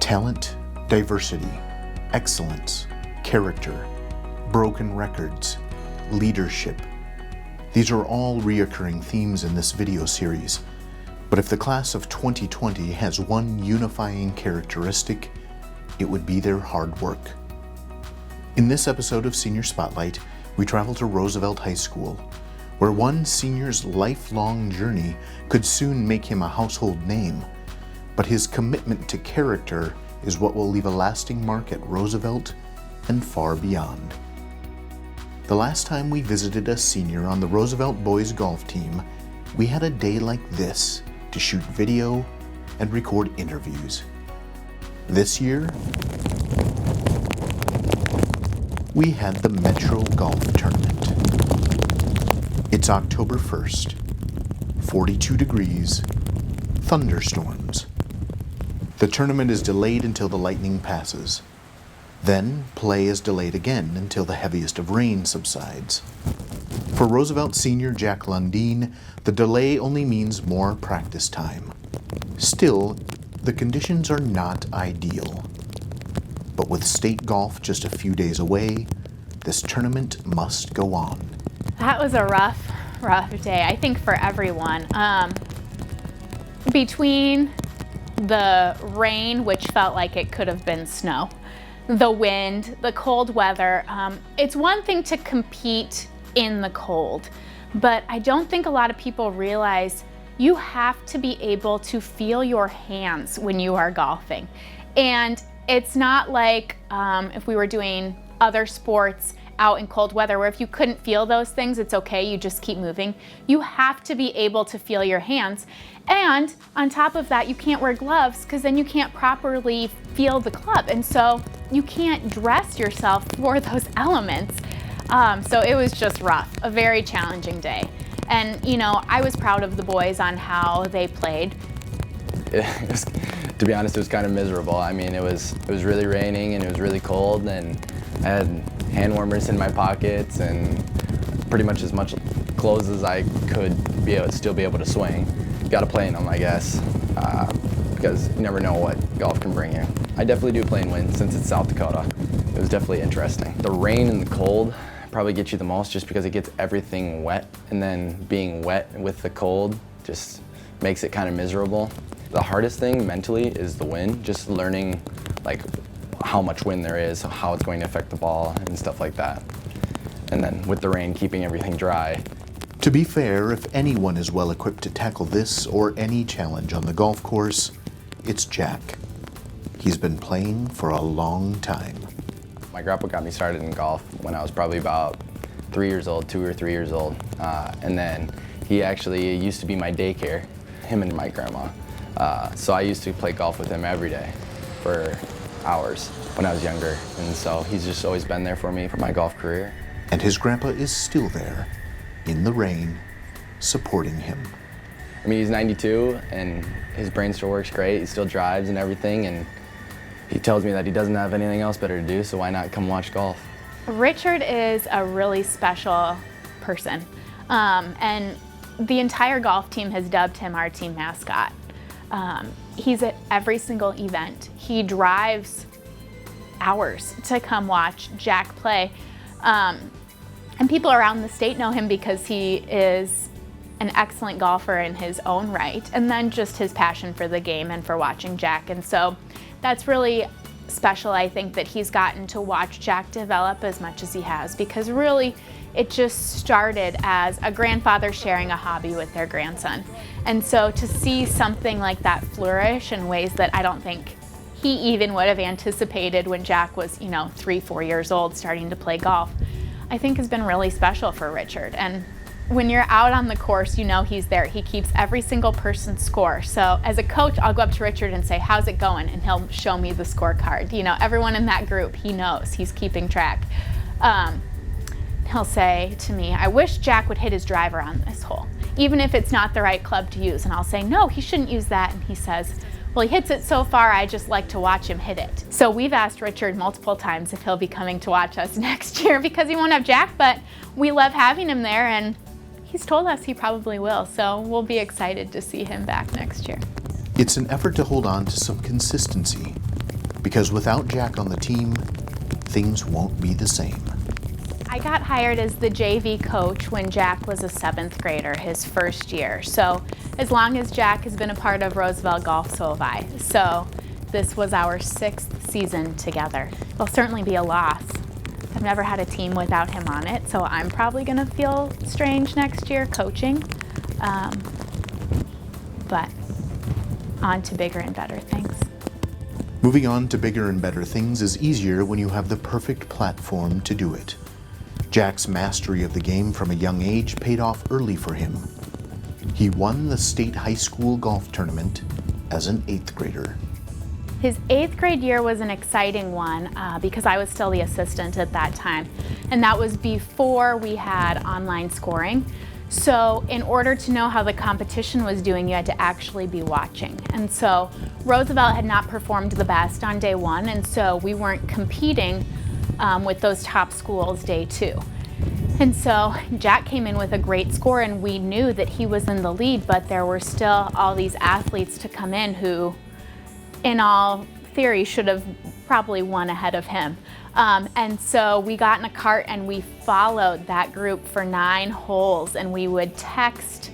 Talent, diversity, excellence, character, broken records, leadership. These are all reoccurring themes in this video series, but if the class of 2020 has one unifying characteristic, it would be their hard work. In this episode of Senior Spotlight, we travel to Roosevelt High School, where one senior's lifelong journey could soon make him a household name, but his commitment to character is what will leave a lasting mark at Roosevelt and far beyond. The last time we visited a senior on the Roosevelt boys golf team, we had a day like this to shoot video and record interviews. This year, we had the Metro Golf Tournament. It's October 1st, 42 degrees, thunderstorms. The tournament is delayed until the lightning passes. Then, play is delayed again until the heaviest of rain subsides. For Roosevelt senior Jack Lundin, the delay only means more practice time. Still, the conditions are not ideal. But with state golf just a few days away, this tournament must go on. That was a rough day, I think, for everyone. Between the rain, which felt like it could have been snow, the wind, the cold weather, it's one thing to compete in the cold, but I don't think a lot of people realize you have to be able to feel your hands when you are golfing. And it's not like if we were doing other sports out in cold weather where if you couldn't feel those things, it's okay, you just keep moving. You have to be able to feel your hands. And on top of that, you can't wear gloves because then you can't properly feel the club. And so you can't dress yourself for those elements. So it was just rough, a very challenging day. And you know, I was proud of the boys on how they played. To be honest, it was kind of miserable. I mean, it was really raining and it was really cold, and I had hand warmers in my pockets and pretty much as much clothes as I could still be able to swing. You got to play in them, I guess, because you never know what golf can bring you. I definitely do play in wind since it's South Dakota. It was definitely interesting. The rain and the cold probably get you the most just because it gets everything wet, and then being wet with the cold just makes it kind of miserable. The hardest thing mentally is the wind, just learning like how much wind there is, how it's going to affect the ball and stuff like that. And then with the rain, keeping everything dry. To be fair, if anyone is well equipped to tackle this or any challenge on the golf course, it's Jack. He's been playing for a long time. My grandpa got me started in golf when I was probably about 2 or 3 years old. And then he actually used to be my daycare, him and my grandma. So I used to play golf with him every day for hours when I was younger. And so he's just always been there for me for my golf career. And his grandpa is still there, in the rain, supporting him. I mean, he's 92 and his brain still works great. He still drives and everything. And he tells me that he doesn't have anything else better to do, so why not come watch golf? Richard is a really special person. And the entire golf team has dubbed him our team mascot. He's at every single event. He drives hours to come watch Jack play. And people around the state know him because he is an excellent golfer in his own right, and then just his passion for the game and for watching Jack. And so that's really special, I think, that he's gotten to watch Jack develop as much as he has, because really it just started as a grandfather sharing a hobby with their grandson. And so to see something like that flourish in ways that I don't think he even would have anticipated when Jack was, 3-4 years old starting to play golf, I think has been really special for Richard. And when you're out on the course, he's there. He keeps every single person's score. So as a coach, I'll go up to Richard and say, "How's it going?" And he'll show me the scorecard. Everyone in that group, he knows, he's keeping track. He'll say to me, "I wish Jack would hit his driver on this hole, even if it's not the right club to use." And I'll say, "No, he shouldn't use that." And he says, "Well, he hits it so far, I just like to watch him hit it." So we've asked Richard multiple times if he'll be coming to watch us next year, because he won't have Jack, but we love having him there, and he's told us he probably will. So we'll be excited to see him back next year. It's an effort to hold on to some consistency, Because without Jack on the team, things won't be the same. I got hired as the JV coach when Jack was a 7th grader, his first year. So as long as Jack has been a part of Roosevelt Golf, so have I. So this was our 6th season together. It'll certainly be a loss. I've never had a team without him on it, so I'm probably gonna feel strange next year coaching. But on to bigger and better things. Moving on to bigger and better things is easier when you have the perfect platform to do it. Jack's mastery of the game from a young age paid off early for him. He won the state high school golf tournament as an 8th grader. His 8th grade year was an exciting one because I was still the assistant at that time. And that was before we had online scoring. So in order to know how the competition was doing, you had to actually be watching. And so Roosevelt had not performed the best on day 1, and so we weren't competing with those top schools day 2. And so Jack came in with a great score, and we knew that he was in the lead, but there were still all these athletes to come in who, in all theory, should have probably won ahead of him. And so we got in a cart and we followed that group for 9 holes, and we would text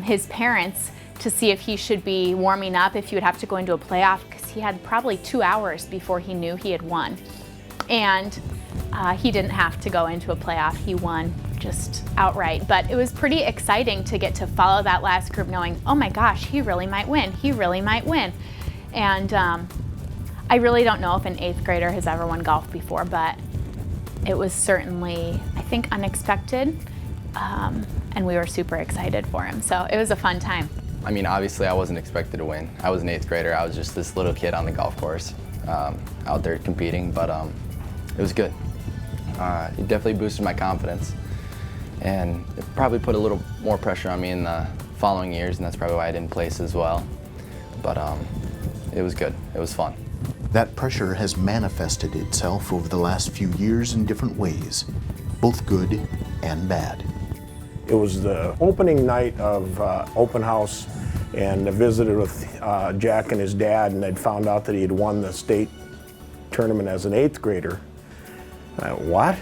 his parents to see if he should be warming up, if he would have to go into a playoff, because he had probably 2 hours before he knew he had won. And he didn't have to go into a playoff. He won just outright. But it was pretty exciting to get to follow that last group knowing, oh my gosh, he really might win. He really might win. And I really don't know if an 8th grader has ever won golf before, but it was certainly, I think, unexpected. And we were super excited for him. So it was a fun time. I mean, obviously I wasn't expected to win. I was an 8th grader. I was just this little kid on the golf course out there competing, but it was good. It definitely boosted my confidence, and it probably put a little more pressure on me in the following years, and that's probably why I didn't place as well. But it was good. It was fun. That pressure has manifested itself over the last few years in different ways, both good and bad. It was the opening night of open house, and I visited with Jack and his dad, and I'd found out that he had won the state tournament as an 8th grader. What?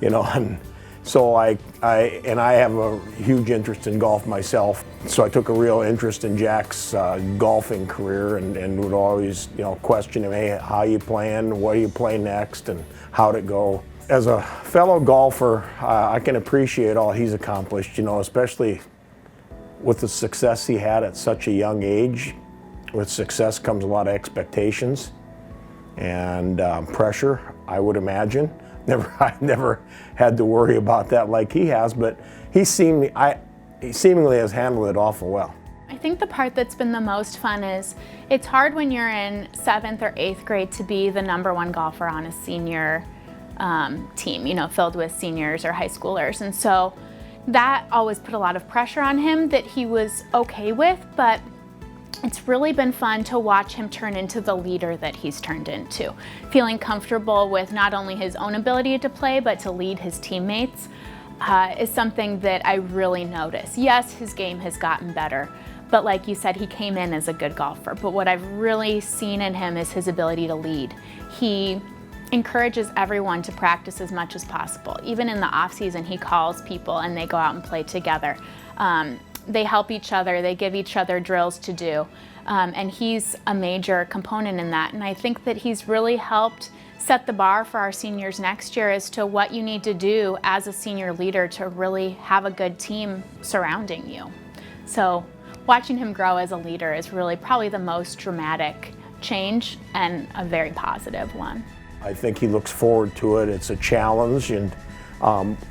You know, and so I have a huge interest in golf myself, so I took a real interest in Jack's golfing career, and would always, you know, question him, hey, how you playing, what do you play next, and how'd it go? As a fellow golfer, I can appreciate all he's accomplished, you know, especially with the success he had at such a young age. With success comes a lot of expectations and pressure, I would imagine. I never had to worry about that like he has, but he seemingly has handled it awful well. I think the part that's been the most fun is it's hard when you're in 7th or 8th grade to be the #1 golfer on a senior team, you know, filled with seniors or high schoolers. And so that always put a lot of pressure on him that he was okay with, but it's really been fun to watch him turn into the leader that he's turned into. Feeling comfortable with not only his own ability to play, but to lead his teammates is something that I really notice. Yes, his game has gotten better, but like you said, he came in as a good golfer. But what I've really seen in him is his ability to lead. He encourages everyone to practice as much as possible. Even in the off season, he calls people and they go out and play together. They help each other, they give each other drills to do, and he's a major component in that. And I think that he's really helped set the bar for our seniors next year as to what you need to do as a senior leader to really have a good team surrounding you. So watching him grow as a leader is really probably the most dramatic change, and a very positive one. I think he looks forward to it. It's a challenge, and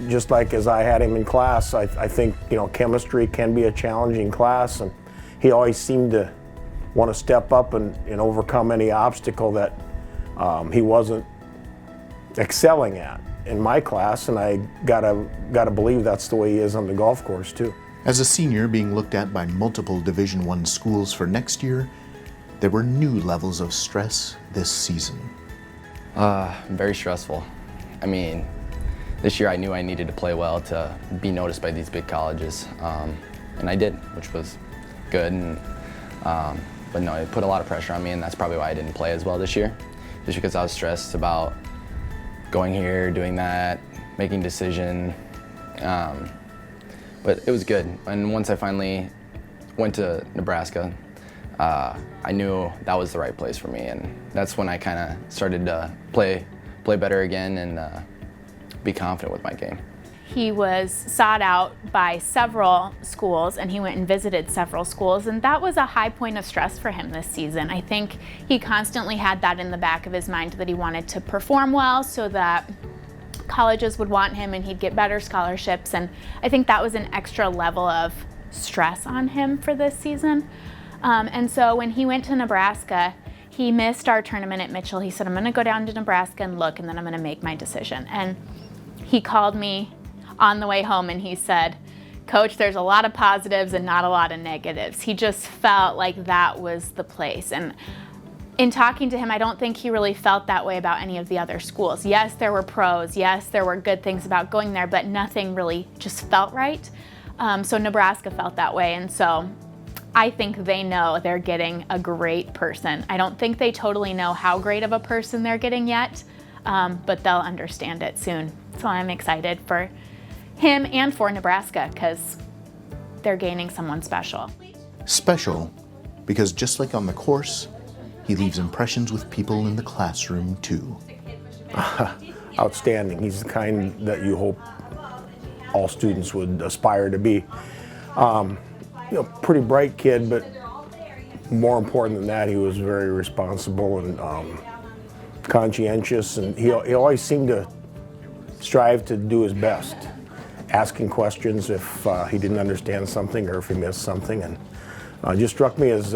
just like as I had him in class, I think, you know, chemistry can be a challenging class, and he always seemed to want to step up and overcome any obstacle that he wasn't excelling at in my class, and I gotta believe that's the way he is on the golf course too. As a senior being looked at by multiple Division I schools for next year, there were new levels of stress this season. Very stressful. I mean, this year I knew I needed to play well to be noticed by these big colleges, and I did, which was good. And But no, it put a lot of pressure on me, and that's probably why I didn't play as well this year, just because I was stressed about going here, doing that, making a decision. But it was good. And once I finally went to Nebraska, I knew that was the right place for me, and that's when I kind of started to play better again and be confident with my game. He was sought out by several schools, and he went and visited several schools, and that was a high point of stress for him this season. I think he constantly had that in the back of his mind, that he wanted to perform well so that colleges would want him and he'd get better scholarships, and I think that was an extra level of stress on him for this season. And so when he went to Nebraska, he missed our tournament at Mitchell. He said, I'm gonna go down to Nebraska and look, and then I'm gonna make my decision. And he called me on the way home and he said, Coach, there's a lot of positives and not a lot of negatives. He just felt like that was the place. And in talking to him, I don't think he really felt that way about any of the other schools. Yes, there were pros. Yes, there were good things about going there, but nothing really just felt right. So Nebraska felt that way. And so I think they know they're getting a great person. I don't think they totally know how great of a person they're getting yet, but they'll understand it soon. So I'm excited for him and for Nebraska, because they're gaining someone special. Special because just like on the course, he leaves impressions with people in the classroom too. Outstanding. He's the kind that you hope all students would aspire to be. Pretty bright kid, but more important than that, he was very responsible and conscientious, and he always seemed to strive to do his best, asking questions if he didn't understand something or if he missed something, and just struck me as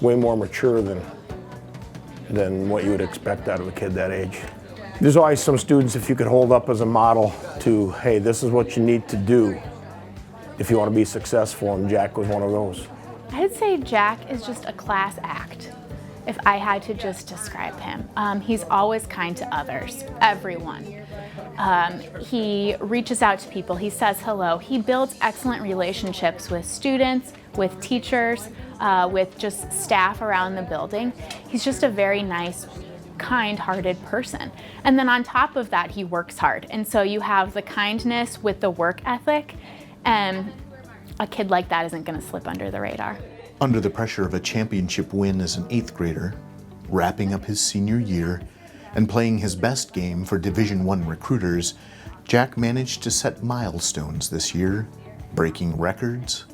way more mature than what you would expect out of a kid that age. There's always some students, if you could hold up as a model to, hey, this is what you need to do if you want to be successful, and Jack was one of those. I'd say Jack is just a class act, if I had to just describe him. He's always kind to others, everyone. He reaches out to people, he says hello, he builds excellent relationships with students, with teachers, with just staff around the building. He's just a very nice, kind-hearted person. And then on top of that, he works hard. And so you have the kindness with the work ethic, and a kid like that isn't going to slip under the radar. Under the pressure of a championship win as an 8th grader, wrapping up his senior year, and playing his best game for Division I recruiters, Jack managed to set milestones this year, breaking records.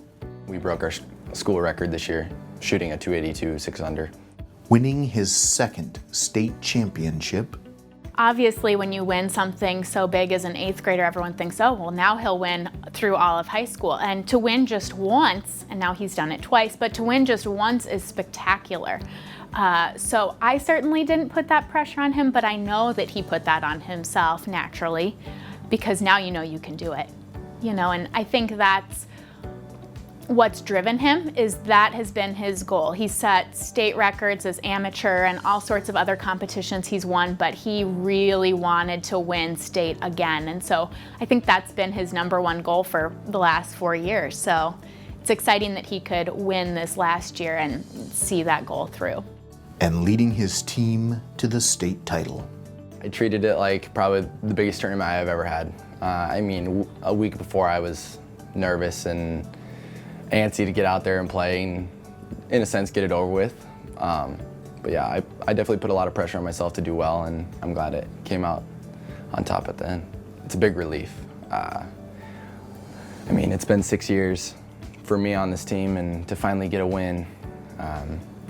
We broke our school record this year, shooting a 282 6 under. Winning his 2nd state championship. Obviously, when you win something so big as an 8th grader, everyone thinks, oh, well, now he'll win through all of high school. And to win just once, and now he's done it twice, but to win just once is spectacular. So I certainly didn't put that pressure on him, but I know that he put that on himself naturally, because now you know you can do it. And I think that's what's driven him, is that has been his goal. He set state records as amateur and all sorts of other competitions he's won, but he really wanted to win state again. And so I think that's been his #1 goal for the last 4 years. So it's exciting that he could win this last year and see that goal through. And leading his team to the state title. I treated it like probably the biggest tournament I've ever had. A week before I was nervous and antsy to get out there and play and, in a sense, get it over with. But yeah, I definitely put a lot of pressure on myself to do well, and I'm glad it came out on top at the end. It's a big relief. It's been 6 years for me on this team, and to finally get a win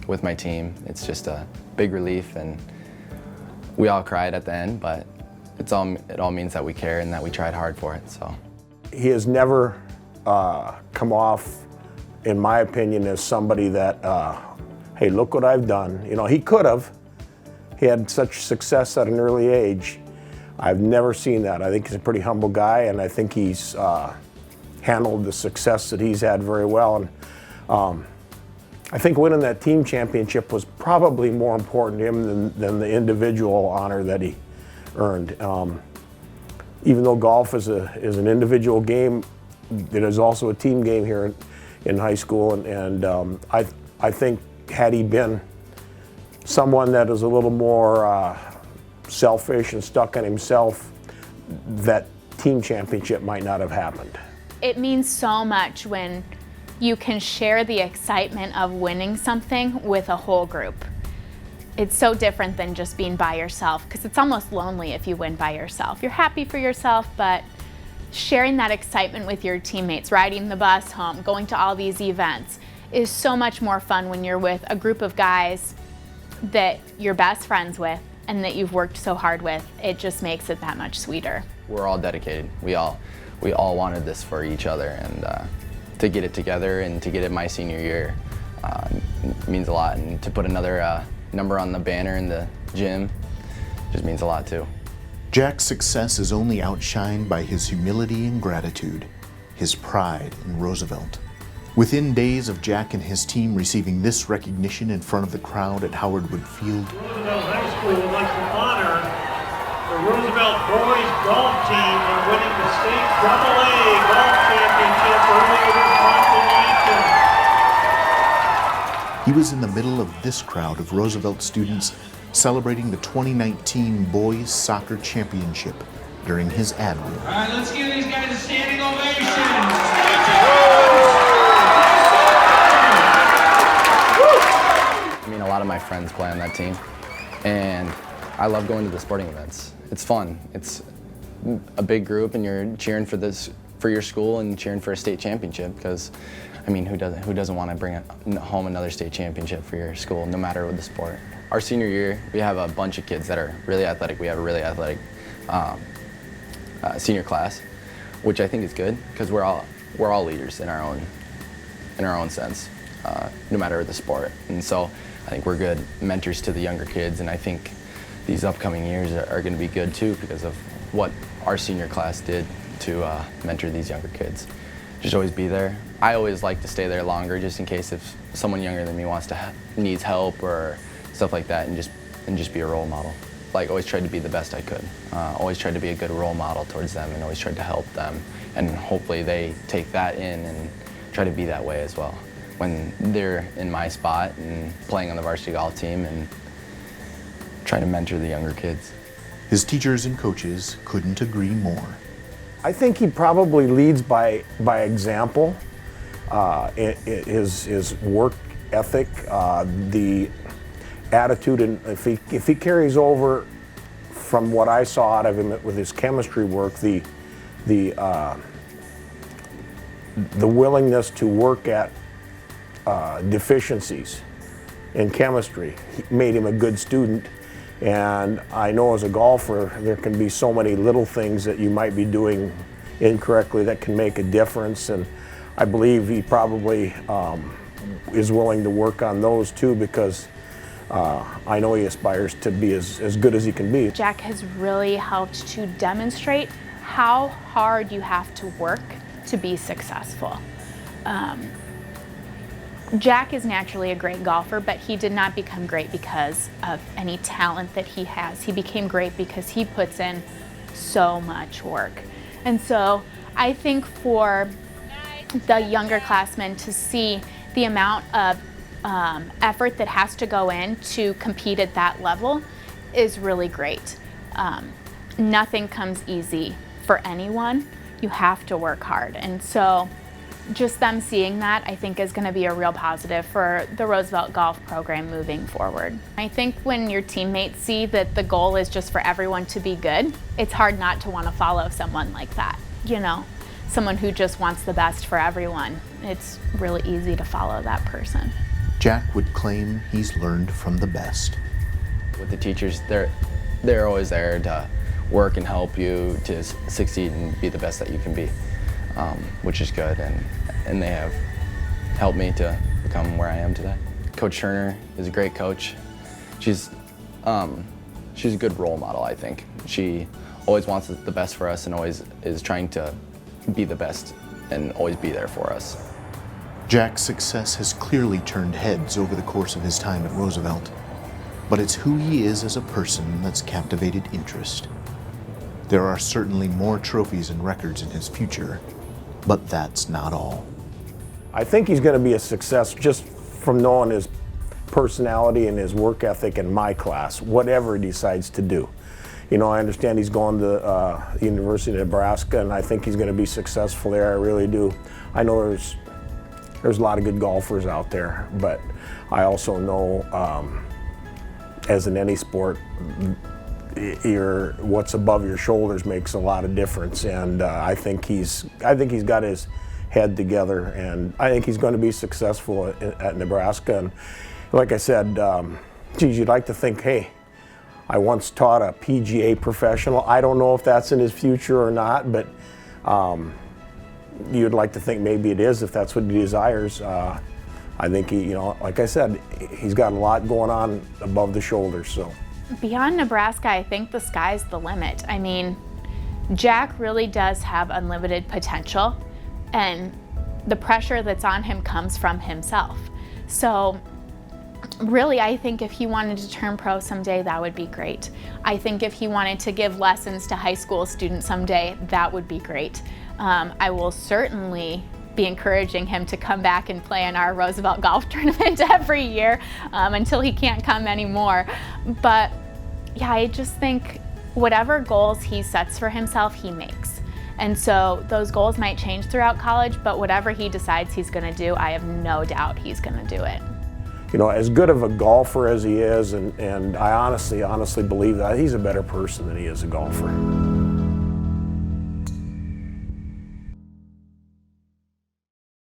with my team, it's just a big relief, and we all cried at the end, but it all means that we care and that we tried hard for it. So he has never come off, in my opinion, as somebody that, hey, look what I've done. He could have. He had such success at an early age. I've never seen that. I think he's a pretty humble guy, and I think he's handled the success that he's had very well. And I think winning that team championship was probably more important to him than the individual honor that he earned. Even though golf is an individual game, it is also a team game here in high school, and I think had he been someone that is a little more selfish and stuck on himself, that team championship might not have happened. It means so much when you can share the excitement of winning something with a whole group. It's so different than just being by yourself, because it's almost lonely if you win by yourself. You're happy for yourself, but sharing that excitement with your teammates, riding the bus home, going to all these events, is so much more fun when you're with a group of guys that you're best friends with and that you've worked so hard with. It just makes it that much sweeter. We're all dedicated. We all wanted this for each other, and to get it together and to get it my senior year means a lot. And to put another number on the banner in the gym just means a lot too. Jack's success is only outshined by his humility and gratitude, his pride in Roosevelt. Within days of Jack and his team receiving this recognition in front of the crowd at Howard Wood Field, Roosevelt High School would like to honor the Roosevelt boys golf team in winning the state AA golf championship earlier this month in Yankton. he was in the middle of this crowd of Roosevelt students celebrating the 2019 Boys Soccer Championship during his ad reel. All right, let's give these guys a standing ovation. I mean, a lot of my friends play on that team, and I love going to the sporting events. It's fun. It's a big group, and you're cheering for your school and cheering for a state championship. Because, I mean, who doesn't want to bring home another state championship for your school, no matter what the sport? Our senior year, we have a bunch of kids that are really athletic. We have a really athletic senior class, which I think is good because we're all leaders in our own sense, no matter the sport. And so I think we're good mentors to the younger kids, and I think these upcoming years are going to be good too because of what our senior class did to mentor these younger kids. Just always be there. I always like to stay there longer just in case if someone younger than me needs help or stuff like that, and just be a role model. Like, always tried to be the best I could. Always tried to be a good role model towards them, and always tried to help them. And hopefully they take that in and try to be that way as well when they're in my spot and playing on the varsity golf team and trying to mentor the younger kids. His teachers and coaches couldn't agree more. I think he probably leads by example. His work ethic, the attitude, and if he carries over from what I saw out of him with his chemistry work, the willingness to work at deficiencies in chemistry made him a good student. And I know as a golfer, there can be so many little things that you might be doing incorrectly that can make a difference. And I believe he probably is willing to work on those too, because I know he aspires to be as good as he can be. Jack has really helped to demonstrate how hard you have to work to be successful. Jack is naturally a great golfer, but he did not become great because of any talent that he has. He became great because he puts in so much work. And so I think for the younger classmen to see the amount of effort that has to go in to compete at that level is really great. Nothing comes easy for anyone. You have to work hard. And so just them seeing that, I think, is going to be a real positive for the Roosevelt Golf program moving forward. I think when your teammates see that the goal is just for everyone to be good, it's hard not to want to follow someone like that, you know, someone who just wants the best for everyone. It's really easy to follow that person. Jack would claim he's learned from the best. With the teachers, they're always there to work and help you to succeed and be the best that you can be, which is good, and they have helped me to become where I am today. Coach Turner is a great coach. She's a good role model, I think. She always wants the best for us and always is trying to be the best and always be there for us. Jack's success has clearly turned heads over the course of his time at Roosevelt, but it's who he is as a person that's captivated interest. There are certainly more trophies and records in his future, but that's not all. I think he's going to be a success just from knowing his personality and his work ethic in my class, whatever he decides to do. You know, I understand he's going to the University of Nebraska, and I think he's going to be successful there. I really do. I know there's a lot of good golfers out there, but I also know, as in any sport, what's above your shoulders makes a lot of difference. And I think he's got his head together, and I think he's going to be successful at Nebraska. And like I said, geez, you'd like to think, hey, I once taught a PGA professional. I don't know if that's in his future or not, but you'd like to think maybe it is if that's what he desires. I think he, you know, like I said, he's got a lot going on above the shoulders. So beyond Nebraska, I think the sky's the limit. I mean, Jack really does have unlimited potential, and the pressure that's on him comes from himself. So really, I think if he wanted to turn pro someday, that would be great. I think if he wanted to give lessons to high school students someday, that would be great. I will certainly be encouraging him to come back and play in our Roosevelt Golf Tournament every year until he can't come anymore. But yeah, I just think whatever goals he sets for himself, he makes. And so those goals might change throughout college, but whatever he decides he's going to do, I have no doubt he's going to do it. You know, as good of a golfer as he is, and I honestly believe that he's a better person than he is a golfer.